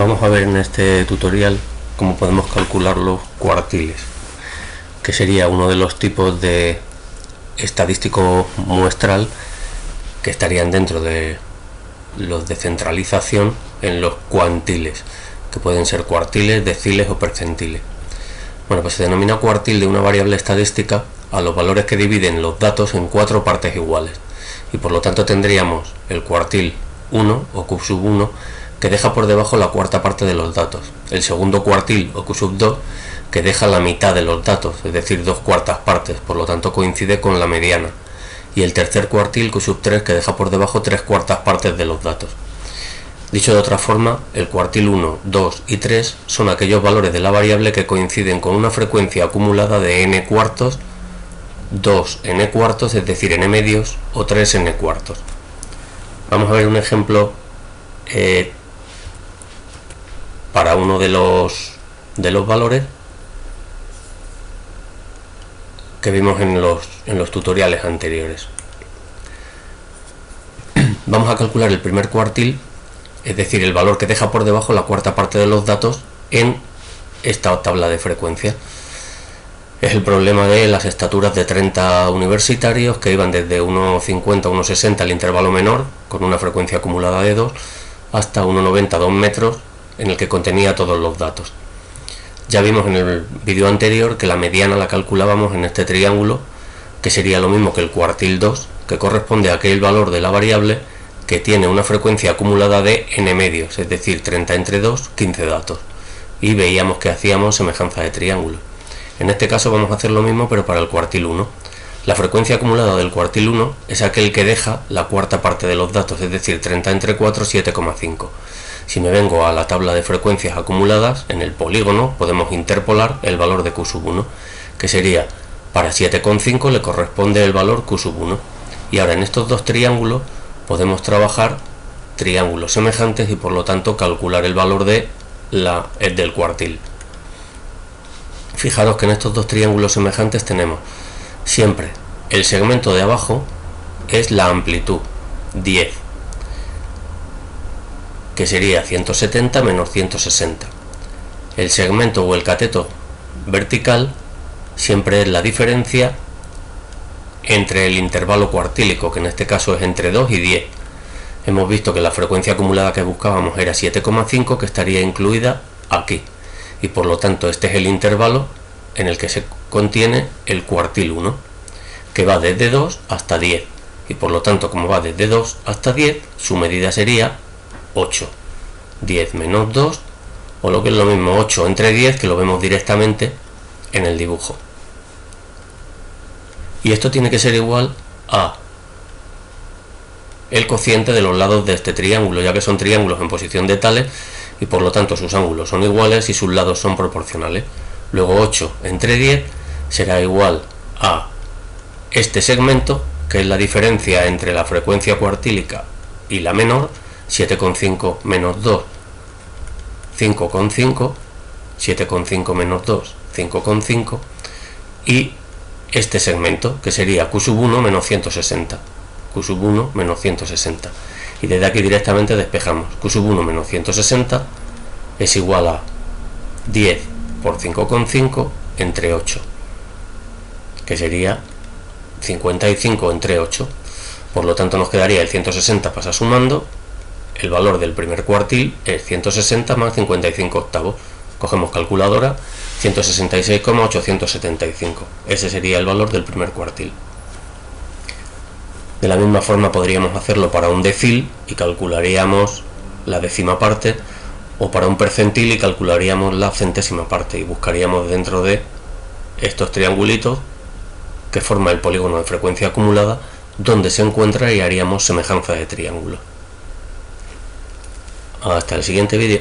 Vamos a ver en este tutorial cómo podemos calcular los cuartiles, que sería uno de los tipos de estadístico muestral que estarían dentro de los de centralización en los cuantiles, que pueden ser cuartiles, deciles o percentiles. Bueno, pues se denomina cuartil de una variable estadística a los valores que dividen los datos en 4 partes iguales, y por lo tanto tendríamos el cuartil 1 o Q1 que deja por debajo la cuarta parte de los datos, el segundo cuartil o Q2 que deja la mitad de los datos, es decir, 2/4 partes, por lo tanto coincide con la mediana, y el tercer cuartil Q3 que deja por debajo 3/4 partes de los datos. Dicho de otra forma, el cuartil 1, 2 y 3 son aquellos valores de la variable que coinciden con una frecuencia acumulada de n cuartos, 2 n cuartos, es decir, n medios, o 3 n cuartos. Vamos a ver un ejemplo para uno de los valores que vimos en los tutoriales anteriores. Vamos a calcular el primer cuartil, es decir, el valor que deja por debajo la cuarta parte de los datos en esta tabla de frecuencia. Es el problema de las estaturas de 30 universitarios que iban desde 1,50 a 1,60 el intervalo menor, con una frecuencia acumulada de 2, hasta 1,90 2 metros, en el que contenía todos los datos. Ya vimos en el vídeo anterior que la mediana la calculábamos en este triángulo, que sería lo mismo que el cuartil 2, que corresponde a aquel valor de la variable que tiene una frecuencia acumulada de n medios, es decir, 30 entre 2, 15 datos. Y veíamos que hacíamos semejanza de triángulo. En este caso vamos a hacer lo mismo, pero para el cuartil 1. La frecuencia acumulada del cuartil 1 es aquel que deja la cuarta parte de los datos, es decir, 30 entre 4, 7,5. Si me vengo a la tabla de frecuencias acumuladas, en el polígono podemos interpolar el valor de Q1, que sería, para 7,5 le corresponde el valor Q1. Y ahora en estos dos triángulos podemos trabajar triángulos semejantes y por lo tanto calcular el valor del cuartil. Fijaros que en estos dos triángulos semejantes tenemos siempre el segmento de abajo es la amplitud 10, que sería 170 menos 160. El segmento o el cateto vertical siempre es la diferencia entre el intervalo cuartílico, que en este caso es entre 2 y 10. Hemos visto que la frecuencia acumulada que buscábamos era 7,5, que estaría incluida aquí, y por lo tanto este es el intervalo en el que se contiene el cuartil 1, que va desde 2 hasta 10, y por lo tanto, como va desde 2 hasta 10, su medida sería 8. 10 menos 2, o lo que es lo mismo, 8 entre 10, que lo vemos directamente en el dibujo. Y esto tiene que ser igual a el cociente de los lados de este triángulo, ya que son triángulos en posición de tales y por lo tanto sus ángulos son iguales y sus lados son proporcionales. Luego 8 entre 10 será igual a este segmento, que es la diferencia entre la frecuencia cuartílica y la menor, 7,5 menos 2, 5,5, 7,5 menos 2, 5,5, y este segmento, que sería Q1 menos 160, Q1 menos 160, y desde aquí directamente despejamos. Q1 menos 160 es igual a 10 por 5,5 entre 8, que sería 55 entre 8, por lo tanto nos quedaría el 160 pasa sumando, el valor del primer cuartil es 160 más 55 octavos, cogemos calculadora, 166,875, ese sería el valor del primer cuartil. De la misma forma podríamos hacerlo para un decil y calcularíamos la décima parte, o para un percentil y calcularíamos la centésima parte, y buscaríamos dentro de estos triangulitos que forma el polígono de frecuencia acumulada donde se encuentra y haríamos semejanza de triángulo. Hasta el siguiente vídeo.